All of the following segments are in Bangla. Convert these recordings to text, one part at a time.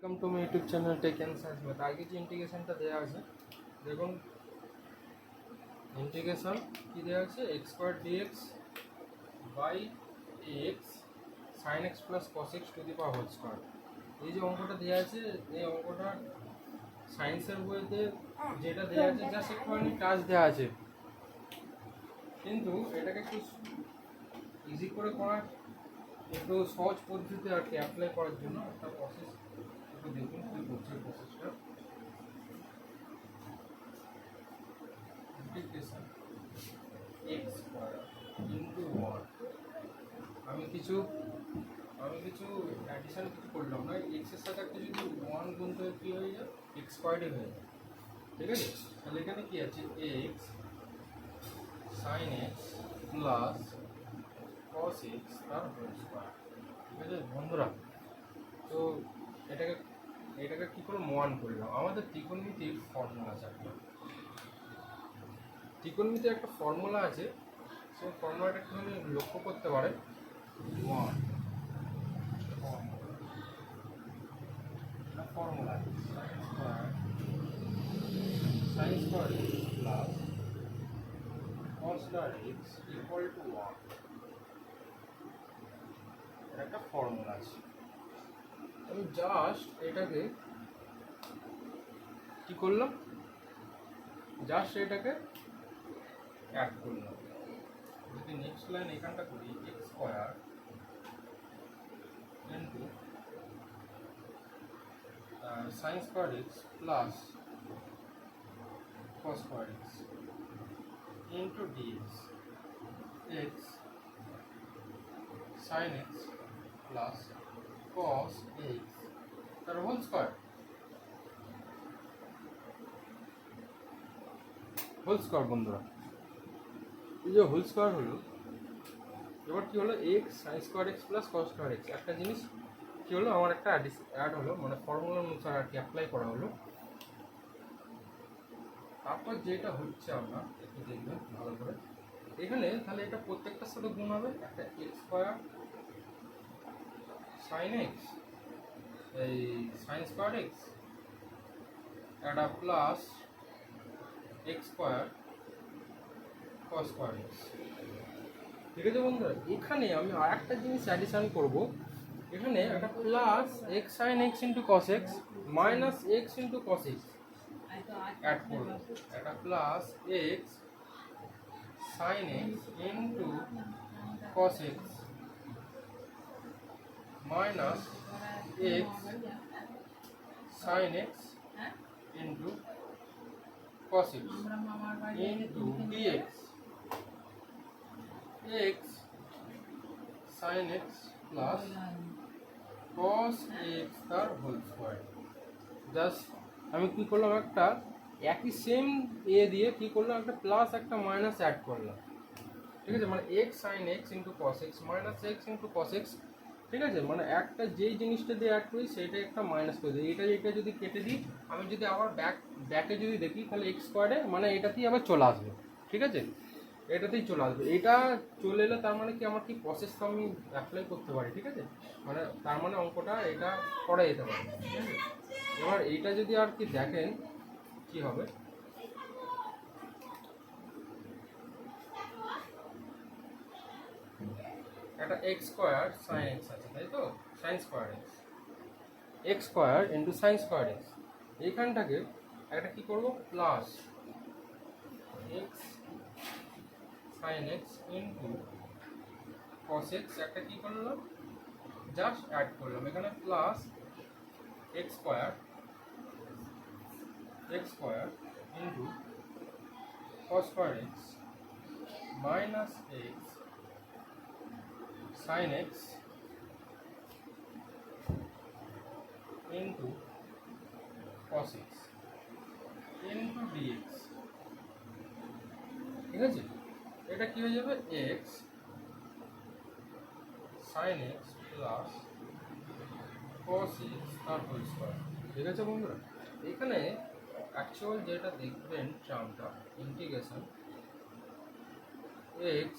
Welcome to my YouTube channel tech and science में आगे जो इंटीग्रेशनটা দেয়া আছে দেখুন इंटीग्रेशन কি দেয়া আছে x square dx by x sin x plus cos x to the power whole square. এই যে অঙ্কটা দেয়া আছে এই অঙ্কটা সায়েন্সের বইতে যেটা দেয়া আছে জাস্ট একটুখানি কাজ দেয়া আছে, কিন্তু এটাকে একটু ইজি করে করার একটু সহজ পদ্ধতিতে আর কি অ্যাপ্লাই করার জন্য একটা প্রসেস একটু দেখুন কি করছে প্রসেসটা। ইন্টিগ্রেশন x স্কয়ার ইনটু 1 আমি কিছু অ্যাডিশন কিছু করলাম না, x এর সাথে একটা যদি 1 গুণতে কি হয়ে যায় x স্কয়ারই হয়ে যায়, ঠিক আছে। তাহলে এখানে কি আছে x sin x plus cos x তার হোল স্কয়ার, ঠিক আছে বন্ধুরা। তো এটাকে কি করে মান করলাম, আমাদের ত্রিকোণমিতির ফর্মুলা আছে একটা, ত্রিকোণমিতির একটা ফর্মুলা আছে, সেই ফর্মুলাটা একটুখানি লক্ষ্য করতে পারে। Formula sign square x plus cos square x equal to 1, এটা একটা ফর্মুলা আছে। আমি জাস্ট এটাকে কি করলাম, জাস্ট এটাকে অ্যাড করলাম। যদি নেক্সট লাইন এখানটা করি x square into sine square x plus cos square x into d x x sine x plus cos x তার হোল স্কয়ার, হোল স্কয়ার বন্ধুরা। এই যে হোল স্কয়ার হলো, এবার কি হলো x sine square x plus cos square x, একটা জিনিস কি হলো আমার একটা অ্যাড হলো, মানে ফর্মুলা অনুসারে আর কি অ্যাপ্লাই করা হলো। তারপর যেটা হচ্ছে আমরা একটু দেখবেন ভালো করে, এখানে তাহলে এটা প্রত্যেকটার সাথে গুণ হবে, একটা এক্স স্কয়ার সাইন এক্স এই সাইন স্কয়ার এক্স একটা প্লাস এক্স স্কয়ার কস স্কয়ার এক্স, ঠিক আছে বন্ধুরা। এখানে আমি আর একটা জিনিস অ্যাডিশন করব, এখানে একটা plus x sine x into cos x minus x into cos x add করব, একটা plus x sine x into cos x minus x sine x into cos x into dx x sin x plus cos x তার হোল স্কয়ার। জাস্ট আমি কি করলাম, একটা একই সেম দিয়ে কি করলাম, একটা প্লাস একটা মাইনাস অ্যাড করলাম, ঠিক আছে। মানে x sin x into cos x minus x into cos x, ঠিক আছে। মানে একটা যেই জিনিসটা দিয়ে অ্যাড করি সেটা একটা মাইনাস করে দিই, এটা যদি কেটে দিই, আমি যদি আবার ব্যাকে যদি দেখি তাহলে এক্স স্কোয়ারে মানে এটাতেই আবার চলে আসবে, ঠিক আছে, এটাতেই চলে আসবে। এটা চলে এলে তার মানে কি আমার কি প্রসেসটা আমি অ্যাপ্লাই করতে পারি, ঠিক আছে। মানে তার মানে অঙ্কটা এটা করা যেতে পারে, ঠিক আছে। এবার এইটা যদি আর কি দেখেন কি হবে, একটা এক্স স্কোয়ার সাইন এক্স আছে তাই তো, sine square x x square into sine square x, এইখানটাকে একটা কী করবো plus x sine x into cos x, একটা কী করলাম জাস্ট অ্যাড করলাম, এখানে plus x square into cos square x minus x sine x into cos x into dx, ঠিক আছে। এটা কি হয়ে যাবে x sin x plus cos x তার হোল স্কয়ার, ঠিক আছে বন্ধুরা। এখানে অ্যাকচুয়াল যেটা দেখবেন টার্মটা integration x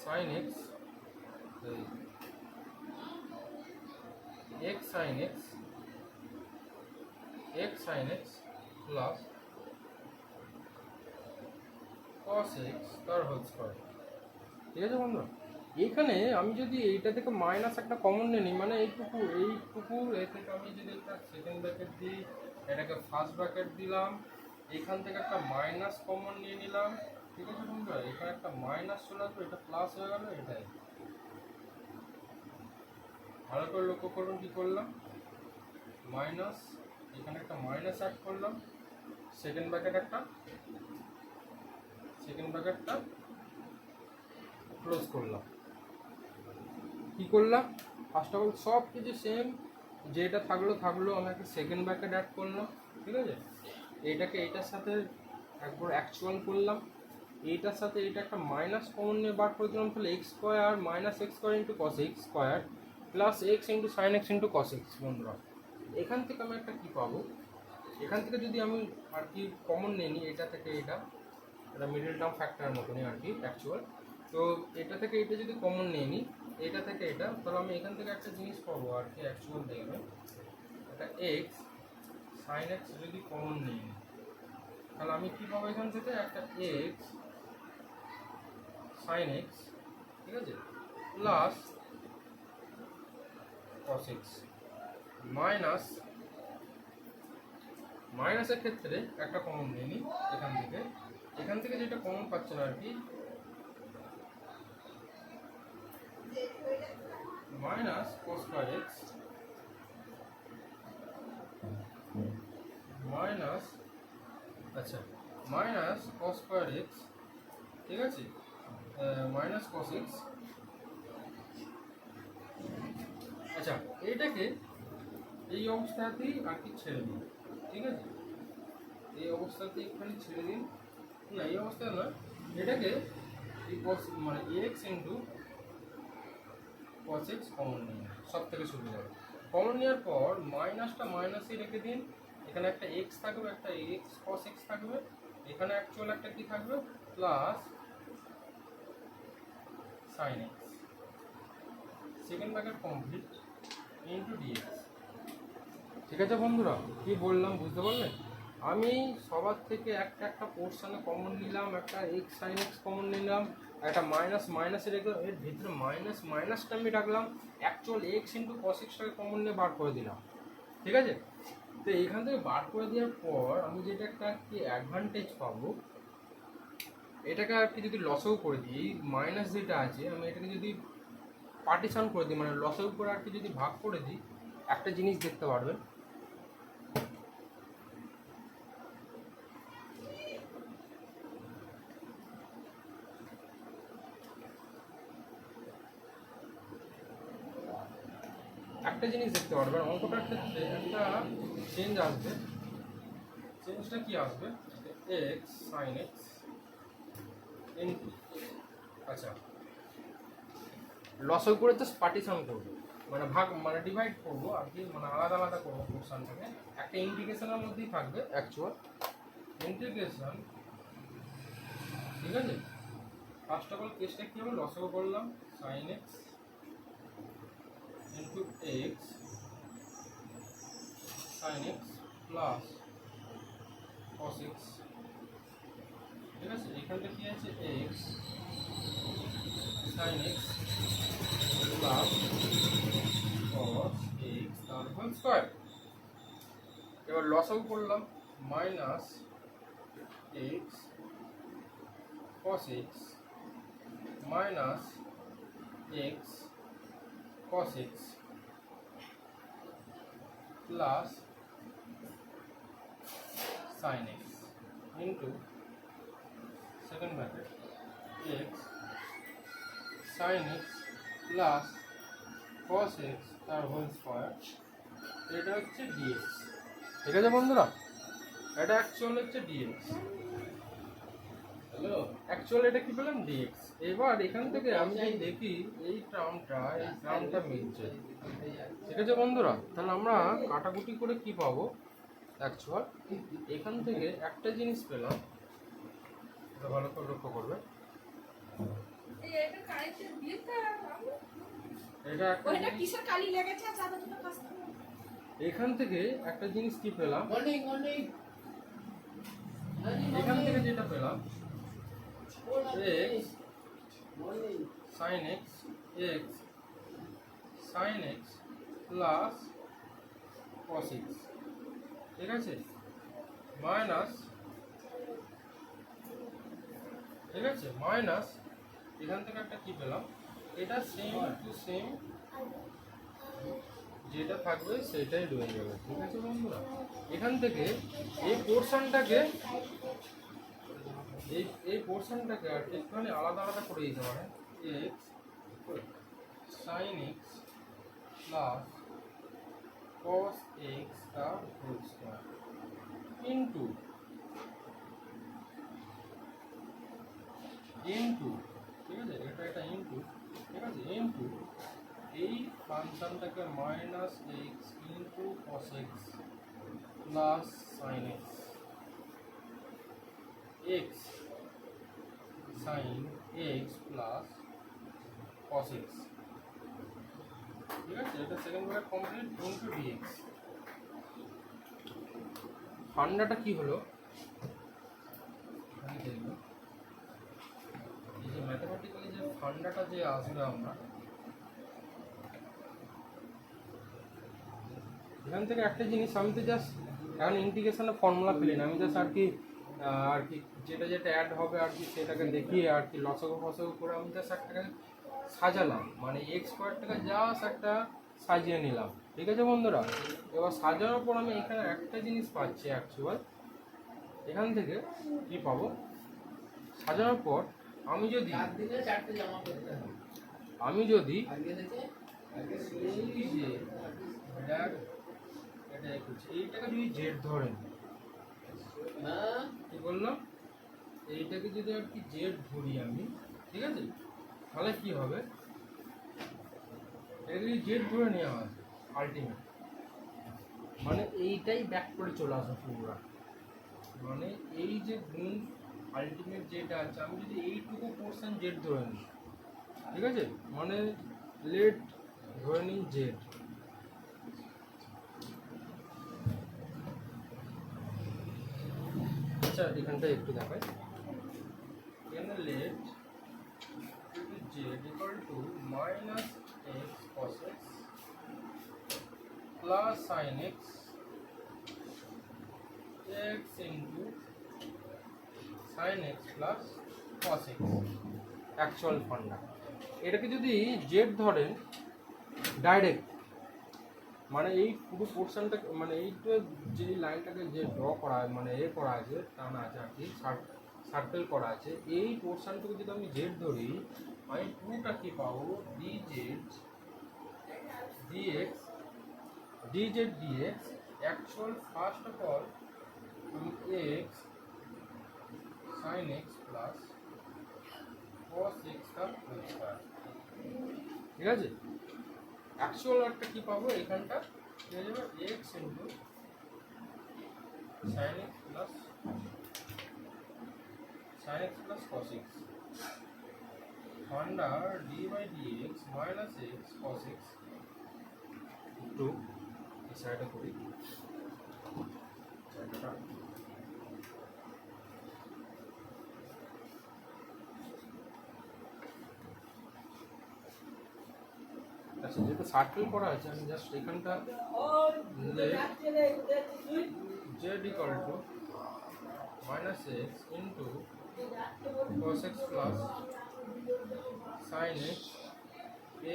sin x x sin x plus cos x তার হোল স্কয়ার। ঠিক আছে বন্ধুরা, এখানে আমি যদি এইটা থেকে মাইনাস একটা কমন নিয়ে নিই, মানে এইটুকু এ থেকে আমি যদি একটা সেকেন্ড ব্র্যাকেট দিই, এটাকে ফার্স্ট ব্র্যাকেট দিলাম, এইখান থেকে একটা মাইনাস কমন নিয়ে নিলাম। ঠিক আছে বন্ধুরা, এখানে একটা মাইনাস চলে আসবে, এটা প্লাস হয়ে গেল। এটাই ভালো করে লক্ষ্য করুন কি করলাম, মাইনাস, এখানে একটা মাইনাস অ্যাড করলাম, সেকেন্ড ব্র্যাকেটটা ক্লোজ করলাম। কি করলাম, ফার্স্ট অফ অল সব কিছু সেম, যেটা থাকলো আমি একটা সেকেন্ড ব্র্যাকেট অ্যাড করলাম। ঠিক আছে, এইটাকে এইটার সাথে একবার অ্যাকচুয়াল করলাম, এইটার সাথে এটা একটা মাইনাস কমন নিয়ে বার করে দিলাম, তাহলে x square minus x square into cos x square plus x into sine x into cos x. বন্ধুরা, এখান থেকে আমি একটা কী পাবো, এখান থেকে যদি আমি আর কি কমন নিয়ে নিই, এটা থেকে এটা মিডল টার্ম ফ্যাক্টরের মতনই আর কি অ্যাকচুয়াল। তো এটা থেকে এটা যদি কমন নিয়ে নিই, এটা থেকে এটা, তাহলে আমি এখান থেকে একটা জিনিস পাবো আর কি অ্যাকচুয়াল দেখবে, এটা এক্স সাইন এক্স যদি কমন নিয়ে নিই, তাহলে আমি কী পাবো এখান থেকে, একটা এক্স সাইন এক্স, ঠিক আছে, প্লাস কস এক্স মাইনাসের ক্ষেত্রে একটা কমন নিয়ে নিই এখান থেকে যেটা কমন পাচ্ছে না আর কি, minus cos square x minus cos square x, ঠিক আছে, মাইনাস cos এক্স। আচ্ছা, এইটাকে এই অবস্থাতেই আর কি ছেড়ে দিন। ঠিক আছে, এই অবস্থাতেই একটুখানি ছেড়ে দিন, না এই অবস্থায় নয়, এটাকে এই cos মানে x into cos x common নিয়ে সব থেকে সুবিধা হবে। কমন নেওয়ার পর মাইনাসটা মাইনাসই রেখে দিন, এখানে একটা x থাকবে, একটা x cos x থাকবে, এখানে অ্যাকচুয়াল একটা কি থাকবে, plus sin x, second bracket complete into dx। ঠিক আছে বন্ধুরা, কি বললাম বুঝতে পারলেন? আমি সবার থেকে একটা পোর্শনে কমন নিলাম, একটা এক্স সাইন এক্স কমন নিলাম, একটা মাইনাসে রেখে এর ভিতরে মাইনাসটা আমি রাখলাম, অ্যাকচুয়াল এক্স ইন্টু কস এক্সটাকে কমন নিয়ে বার করে দিলাম। ঠিক আছে, তো এইখান থেকে বার করে দেওয়ার পর আমি যেটা একটা কি অ্যাডভান্টেজ পাবো, এটাকে আর কি যদি লসও করে দিই, মাইনাস যেটা আছে আমি এটাকে যদি পার্টিশন করে দিই, মানে লসের উপরে আর কি যদি ভাগ করে দিই, একটা জিনিস দেখতে পারবেন, অঙ্কটার ক্ষেত্রে একটা চেঞ্জ আসবে। চেঞ্জটা কি আসবে, এক্স সাইন এক্স ইন্টু, আচ্ছা লসের উপরে জাস্ট পার্টিশন করবো, মানে মানে ডিভাইড করবো আর কি, মানে আলাদা করবো পোর্শনটাকে, একটা ইন্টিগ্রেশনের মধ্যেই থাকবে অ্যাকচুয়াল ইন্টিগ্রেশন। ঠিক আছে, ফার্স্ট অফ অল কেসটা কী হবে, লসেও করলাম sine x into x sine x plus cos x। ঠিক আছে, এখানটা কি আছে, x sine x plus cos x তার হোল স্কয়ার। এবার লসও করলাম, minus x cos x minus x cos x plus sin x into second bracket x sin x plus cos x তার হোল স্কয়ার, এটা হচ্ছে dx। ঠিক আছে বন্ধুরা, এটা অ্যাকচুয়াল হচ্ছে dx, হ্যালো অ্যাকচুয়াল এটা কি পেলাম dx। এবার এখান থেকে আমি যদি দেখি এই টার্মটা মিলছে। ঠিক আছে বন্ধুরা, তাহলে আমরা কাটাকুটি করে কি পাবো, অ্যাকচুয়াল এখান থেকে একটা জিনিস পেলাম, এটা ভালো করে লক্ষ্য করবে, এটা একটা ওইটা কিসের কালি লেগেছে চাদা দুটো কাস্তে এখান থেকে একটা জিনিস কি পেলাম, মর্নিং এখান থেকে যেটা পেলাম x sin x x sin x plus cos x, ঠিক আছে, মাইনাস, ঠিক আছে, মাইনাস এখান থেকে একটা কি পেলাম, এটা সেম টু সেম যেটা থাকবে সেটাই রয়ে যাবে, ঠিক আছে বন্ধুরা। এখান থেকে এই পোর্শনটাকে এই পোর্শনটাকে আর একটুখানি আলাদা আলাদা করে দিতে পারেন, x sine x plus cos x তার হোল স্কোয়ার ইন্টু ইন্টু, ঠিক আছে, এটা ইন্টু, ঠিক আছে, ইন্টু এই ফাংশনটাকে minus x into cos x plus sine x, x sine x plus cos x, ঠিক আছে, এটা second bracket complete into dx. ফান্ডাটা কি হলো, আমি দেখব এই যে ম্যাথমেটিক্যালি যে ফান্ডাটা যে আসবে আমরা এখান থেকে একটা জিনিস, আমি তো জাস্ট এখন ইন্টিগ্রেশনের ফর্মুলা পেলি না, আমি জাস্ট আর কি যেটা যেটা অ্যাড হবে আর কি সেটাকে দেখিয়ে আর কি লসাগু ফসাগু করে আমি জাস্ট একটাকে সাজালাম, মানে এক্স স্কোয়ারটাকে জাস্ট একটা সাজিয়ে নিলাম, ঠিক আছে বন্ধুরা। এবার সাজানোর পর আমি এখানে একটা জিনিস পাচ্ছি অ্যাকচুয়াল, এখান থেকে কি পাবো, সাজানোর পর আমি যদি এই যে এটা এইটাকে যদি জেড ধরেন, কি বললাম, এইটাকে যদি আর কি জেড ধরি আমি, ঠিক আছে, তাহলে কি হবে, এটা যদি জেড ধরে নেওয়া হয় আলটিমেট, মানে এইটাই ব্যাক করে চলে আসে পুরোটা, মানে এই যে গুণ আলটিমেট যেটা আছে আমি যদি এইটুকু পোর্শন জেড ধরে নিই, ঠিক আছে, মানে লেট ধরে নিই জেড, আচ্ছা এখানটা একটু দেখাই, এখানে let z equal to minus x cos x plus sine x x into sine x plus cos x actual funda. এটাকে যদি জেড ধরেন ডাইরেক্ট, মানে এই পুরো পোর্শনটাকে, মানে এইটা যে লাইনটাকে যে ড্র করা মানে এ করা আছে টানা আছে আর কি সার্কেল করা আছে, এই পোর্শনটাকে যদি আমি জেড ধরি আমি পুরোটা কি পাবো, d z dx, d z dx actual first of all আমি x sine x plus cos x তার হোল স্কয়ার, ঠিক আছে। অ্যাকচুয়াল একটা কি পাবো, এখানটা হয়ে যাবে x into sine x plus cos x, funda d by d x minus x cos x, একটু এই সাইডে করি, সাইডটা আচ্ছা, যেহেতু সার্কেল করা আছে আমি জাস্ট এখানটা z equal to minus x into cos x plus sine x,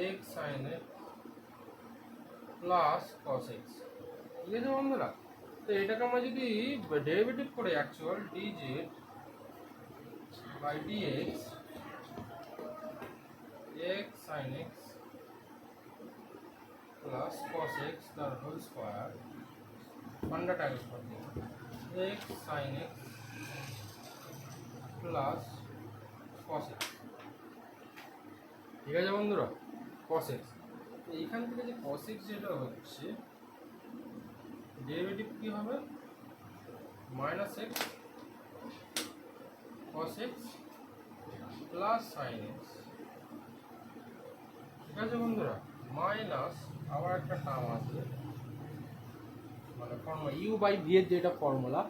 x sine x plus cos x, ঠিক আছে বন্ধুরা। তো এটাকে আমরা যদি ডেরিভেটিভ করে actual d z by d x x sine x plus cos x তার হোল স্কয়ার ফান্ডাটা ইউজ করতে হবে, x sin x plus cos x, ঠিক আছে বন্ধুরা, cos x। তো এইখান থেকে যে cos x যেটা হচ্ছে ডেরিভেটিভ কি হবে, minus x cos x plus sin x, ঠিক আছে বন্ধুরা। মাইনাস আবার একটা টার্ম আছে, মানে ফর্মুলা ইউ বাই ভি এর যেটা ফর্মুলা,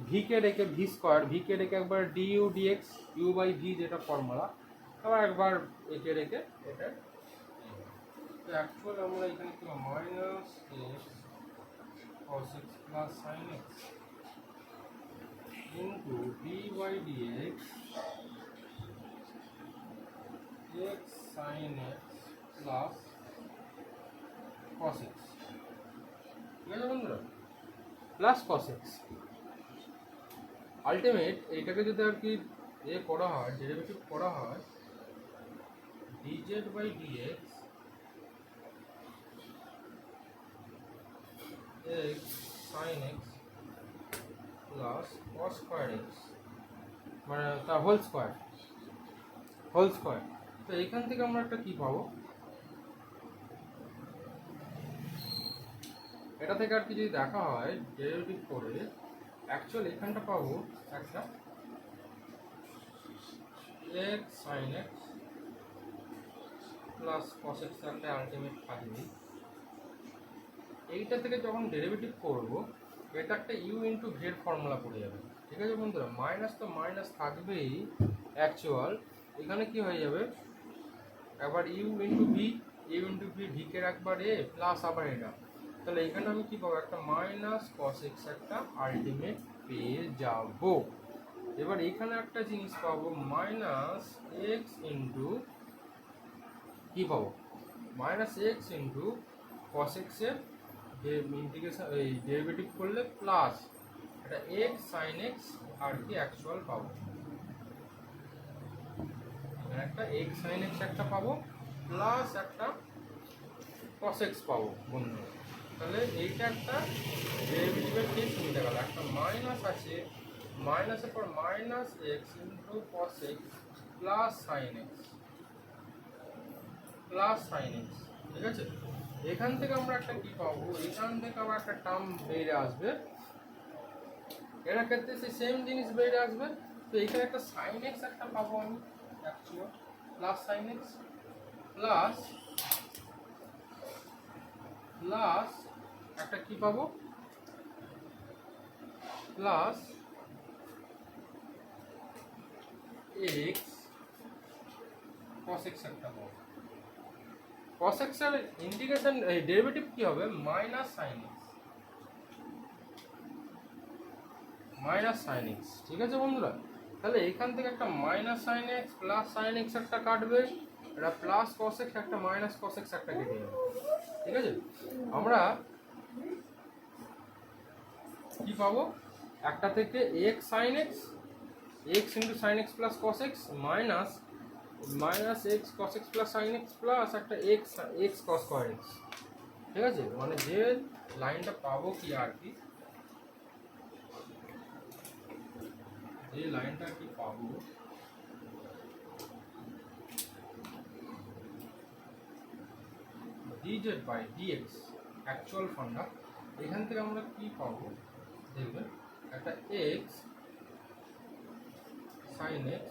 ভি কে রেখে ভি স্কোয়ার, ভি কে রেখে একবার d u d x u by v যেটা ফর্মুলা, আবার একবার একে রেখে এটা অ্যাকচুয়ালি আমরা এখানে কি minus x cos x plus sin x into d by dx x sin x plus cos x, ঠিক আছে বন্ধুরা, প্লাস cos x। আলটিমেট এইটাকে যদি আর কি করা হয়, ডেরিভেটিভ করা হয়, dz by dx x sin x plus cos square x, মানে তার হোল স্কোয়ার, তো এখান থেকে আমরা একটা কি পাবো, এটা থেকে আর কি যদি দেখা হয় ডেরিভেটিভ করে, অ্যাকচুয়ালি এখানটা পাবো একটা x sin x plus cos x একটা আলটিমেট থাকবে। এইটা থেকে যখন ডেরিভেটিভ করব, এটা একটা ইউ ইন্টু ভি এর ফর্মুলা পড়ে যাবে, ঠিক আছে বন্ধুরা। মাইনাস তো মাইনাস থাকবেই অ্যাকচুয়াল, এখানে কি হয়ে যাবে, একবার ইউ ইন্টু ভি, ভি কে একবার এ প্লাস আবার এটা, তাহলে এখানে আমি কি পাবো, একটা মাইনাস cos x একটা আলটিমেট পেয়ে যাব। এবার এখানে একটা জিনিস পাবো, মাইনাস এক্স ইন্টু কি পাবো, minus x into cos x এর যে ইন্টিগ্রেশন এই ডেরিভেটিভ করলে প্লাস এটা এক্স সাইন এক্স আর কি অ্যাকচুয়াল পাবো, একটা এক্স সাইন এক্স একটা পাবো প্লাস একটা cos x পাবো বন্ধু। তাহলে এইটা একটা ডেরিভেটিভের কেস মিটে গেল, একটা মাইনাস আছে, মাইনাসের পর minus x into cos x plus sine x, ঠিক আছে। এখান থেকে আমরা একটা কি পাবো, এখান থেকে আবার একটা টার্ম বেরিয়ে আসবে, এর ক্ষেত্রে সেই সেম জিনিস বেরিয়ে আসবে। তো এখানে একটা সাইন এক্স একটা পাবো আমি actual, plus sine x plus একটা কি পাবো, প্লাস এক্স cos x একটা পাবো। cos x এর ইন্টিগ্রেশন ডেরিভেটিভ কি হবে, মাইনাস সাইন এক্স, ঠিক আছে বন্ধুরা। তাহলে এখান থেকে একটা minus sine x plus sine x একটা কাটবে, এটা প্লাস cos x একটা মাইনাস cos x একটা কেটে যাবে, ঠিক আছে। আমরা কি পাবো, একটা থেকে x sin x, x into sine x plus cos x minus x cos x plus sine x plus একটা এক্স cos square x, ঠিক আছে। মানে যে লাইনটা পাবো কি আর কি, যে লাইনটা কি পাবো, dz বাই dx অ্যাকচুয়াল ফান্ডা, এখান থেকে আমরা কি পাবো দেখবেন, একটা x sin x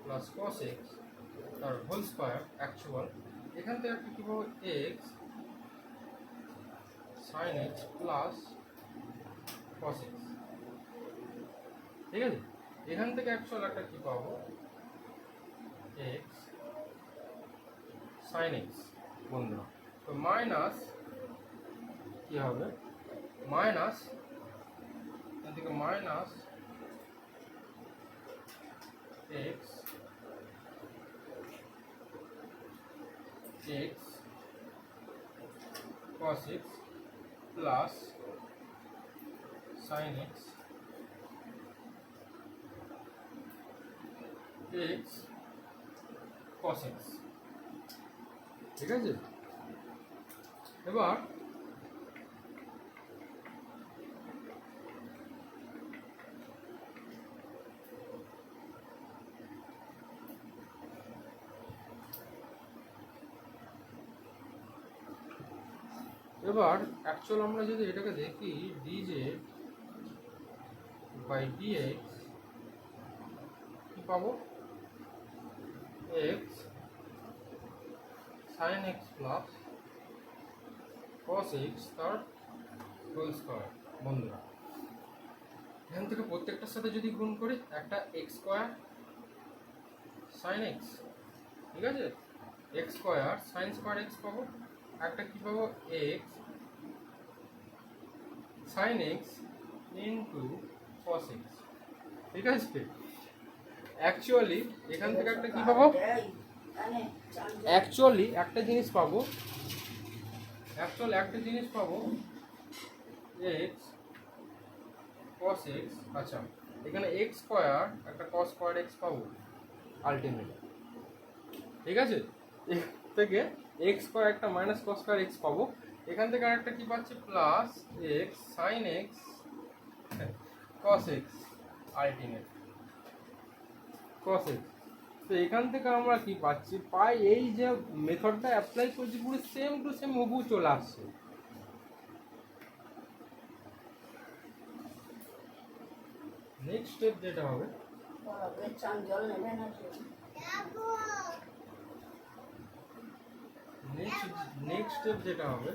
plus cos x তার হোল স্কোয়ার অ্যাকচুয়াল, এখান থেকে একটা কি পাবো x sin x plus cos x, ঠিক আছে। এখান থেকে অ্যাকচুয়াল একটা কি পাবো, x sin x বন্ধুরা। তো মাইনাস কি হবে, মাইনাস এখান থেকে minus x cos x plus sin x cos x, ঠিক আছে। এবার অ্যাকচুয়াল আমরা যদি এটাকে দেখি, dz বাই dx কি পাবো, x sin x plus cos x তার হোল স্কয়ার। বন্ধুরা এখান থেকে প্রত্যেকটার সাথে যদি গুণ করি, একটা x স্কয়ার sin x, ঠিক আছে, x square sin square x পাবো, একটা কি পাবো x sin x into cos x, ঠিক আছে। অ্যাকচুয়ালি এখান থেকে একটা কি পাবো, অ্যাকচুয়ালি একটা জিনিস পাবো x cos x, আচ্ছা এখানে x স্কয়ার একটা cos স্কয়ার x পাবো আলটিমেট, ঠিক আছে। এখান থেকে x স্কয়ার একটা মাইনাস cos স্কয়ার x পাবো, এখান থেকে আরেকটা কি পাচ্ছি plus x sin x cos x ultimate cos x। তো এখান থেকে আমরা কি পাচ্ছি, পাই এই যে মেথডটা অ্যাপ্লাই করছি পুরো সেম টু সেম হুবহু চলে আসছে। নেক্সট স্টেপ যেটা হবে, নেক্সট স্টেপ যেটা হবে,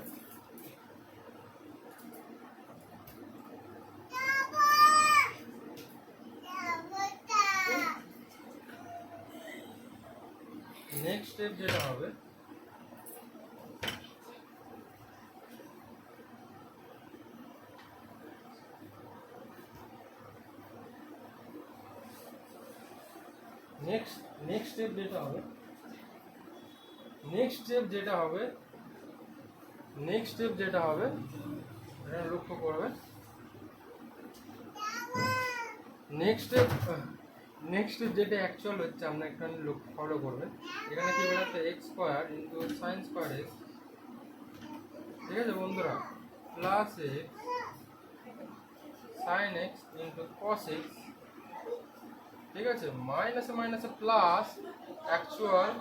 নেক্সট স্টেপ যেটা হবে, নেক্সট স্টেপ যেটা হবে, এটা লক্ষ্য করবে। নেক্সট স্টেপ যেটা অ্যাকচুয়াল হচ্ছে, আমরা একটা ফলো করবেন। এখানে কি বলতে x square into sine square x, ঠিক আছে বন্ধুরা, plus x sine x into cos x, ঠিক আছে, মাইনাসে মাইনাসে plus actual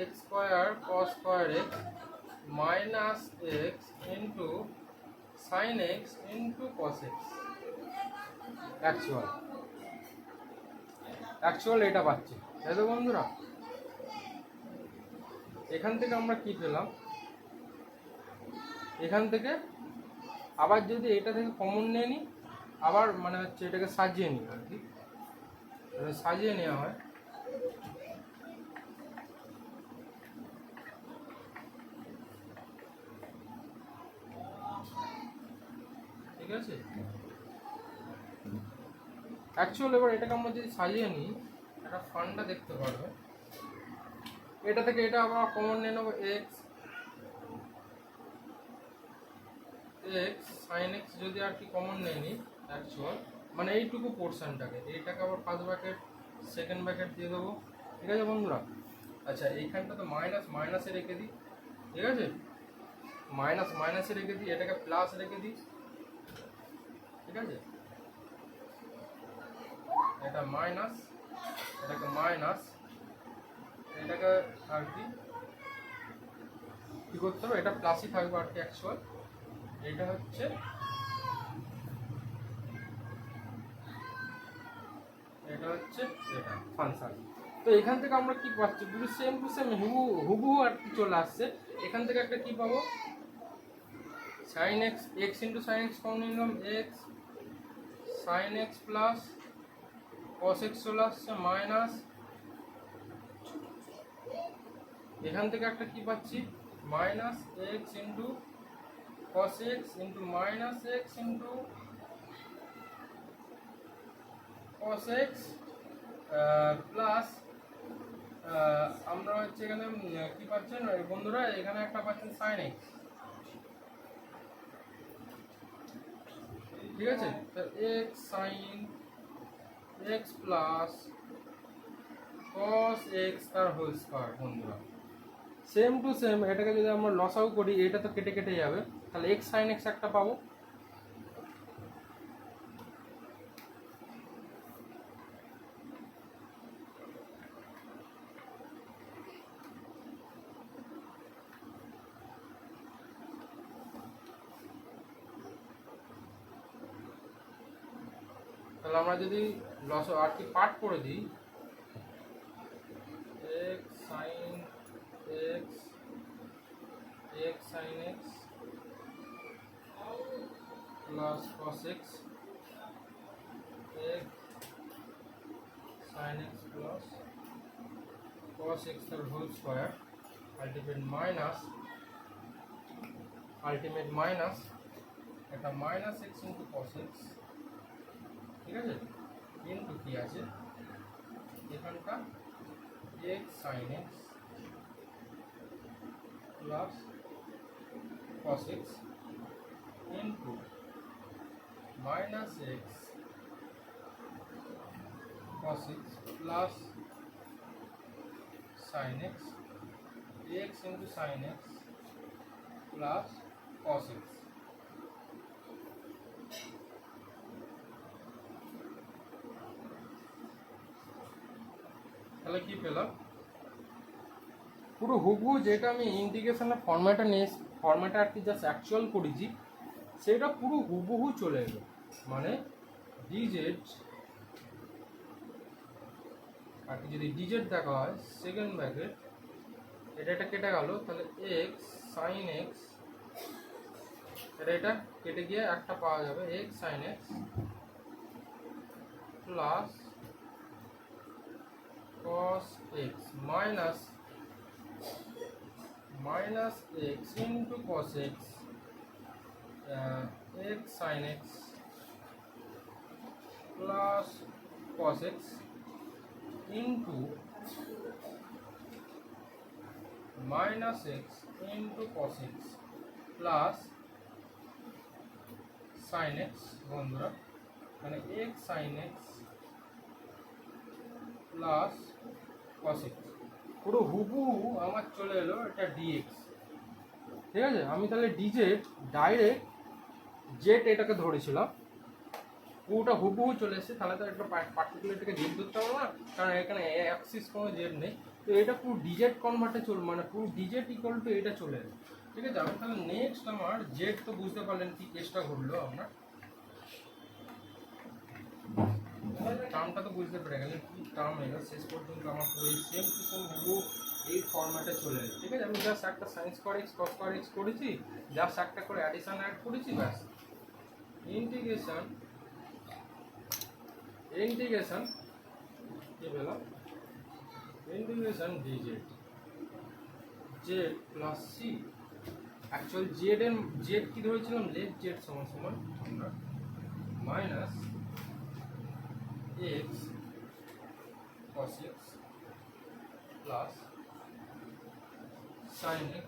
x square cos square x minus x into sine x into cos x. Actual এটা পাচ্ছি, তাই তো বন্ধুরা। এখান থেকে আমরা কি পেলাম, এখান থেকে আবার যদি এটা থেকে কমন নিয়ে নিই, আবার মানে হচ্ছে এটাকে সাজিয়ে নিই আর কি, সাজিয়ে নেওয়া হয়, ঠিক আছে। অ্যাকচুয়াল এবার এটাকে আমরা যদি সাজিয়ে নিই, একটা ফান্ডা দেখতে পারবে, এটা থেকে এটা আমরা কমন নিয়ে নেবো এক্স সাইন এক্স, যদি আর কি কমন নিয়ে নিই অ্যাকচুয়াল মানে এইটুকু পোর্শনটাকে, এইটাকে আবার ফার্স্ট ব্র্যাকেট সেকেন্ড ব্র্যাকেট দিয়ে দেবো, ঠিক আছে বন্ধুরা। আচ্ছা এইখানটা তো মাইনাসে রেখে দিই, ঠিক আছে, মাইনাসে রেখে দিই, এটাকে প্লাস রেখে দিই, ঠিক আছে, এটা মাইনাস, এটাকে মাইনাস, এটাকে আর কি করতে হবে, এটা প্লাসই থাকবে আর কি অ্যাকচুয়াল। এটা হচ্ছে এটা ফাংশন। তো এখান থেকে আমরা কি পাচ্ছি, পুরো সেম টু সেম হুবহু আর কি চলে আসছে। এখান থেকে একটা কি পাবো, sine x, x into sine x common নিলাম, x sine x plus cos x চলে আসছে মাইনাস, এখান থেকে একটা কি পাচ্ছি minus x into cos x into minus x into cos x plus আমরা হচ্ছে এখানে কি পাচ্ছেন বন্ধুরা, এখানে একটা পাচ্ছেন সাইন এক্স, ঠিক আছে। তো x sine x plus cos x তার হোল স্কয়ার। বন্ধুরা সেম টু সেম এটাকে যদি আমরা লসাও করি, এটা তো কেটে কেটে যাবে, তাহলে x sin x একটা পাবো, তাহলে আমরা যদি লস আর কি পার্ট করে দিই, x sin x plus cos x x sin x plus cos x তার হোল স্কয়ার আলটিমেট মাইনাস এটা minus x into cos x, ঠিক আছে, ইন্টু কি আছে এখানটা x sin x plus cos x into minus x cos x plus sin x x into sin x plus cos x। তাহলে কি পেলাম, পুরো হুবহু যেটা আমি ইন্টিগ্রেশনের ফর্ম্যাটে আর কি জাস্ট অ্যাকচুয়াল করেছি সেটা পুরো হুবহু চলে এলো। মানে ডিজেড আর কি যদি ডিজেড দেখা হয় সেকেন্ড ব্র্যাকেট এটা কেটে গেল, তাহলে এক্স সাইন এক্স এটা কেটে গিয়ে একটা পাওয়া যাবে x sine x plus cos x minus x into cos x x sin x plus cos x into minus x into cos x plus sin x বন্ধুরা, মানে x sin x plus cos x পুরো হুবহু আমার চলে এলো এটা dx, ঠিক আছে। আমি তাহলে ডিজেড ডাইরেক্ট জেড এটাকে ধরেছিলাম, পুরোটা হুবহু চলে এসেছে, তাহলে তো একটা পার্টিকুলার এটাকে জেড ধরতে পারবো না, কারণ এখানে অ্যাক্সিস কোনো জেড নেই। তো এটা পুরো ডিজেড কনভার্টে চলবে, মানে পুরো ডিজেড ইকুয়াল টু এটা চলে এলো, ঠিক আছে। আমি তাহলে নেক্সট আমার জেড তো বুঝতে পারলেন কি কেসটা ঘটলো, আপনার টার্মটা তো বুঝতে পেরে গেলেন কি টার্ম এলো, শেষ পর্যন্ত আমার পুরো এই সেম টু সেম হুবহু এই ফরম্যাটে চলে এলো, ঠিক আছে। আমি জাস্ট একটা sine square x cos square x করেছি, জাস্ট একটা করে অ্যাডিশন অ্যাড করেছি, ব্যাস। ইন্টিগ্রেশন কি পেলাম, integration d z z plus C, actual z কি ধরেছিলাম, লেফট জেড সমান সমান আমরা minus x cos x plus sin x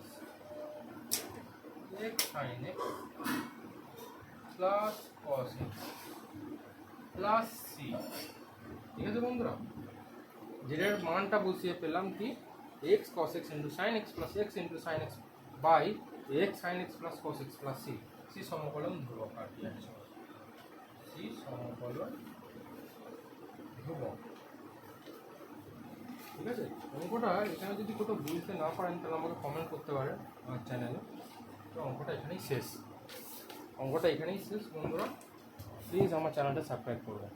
x sin x plus cos x plus c, ঠিক আছে বন্ধুরা। যেটার মানটা বসিয়ে পেলাম কি x cos x into sin x plus x into sin x by x sin x plus cos x plus c সমকলন ধ্রুবক আর কি, c সমকলন ধ্রুবক, ঠিক আছে। অঙ্কটা এখানে যদি কোথাও বুঝতে না পারেন তাহলে আমাকে কমেন্ট করতে পারেন আমার চ্যানেলে। তো অঙ্কটা এখানেই শেষ বন্ধুরা, প্লিজ আমার চ্যানেলটা সাবস্ক্রাইব করবেন।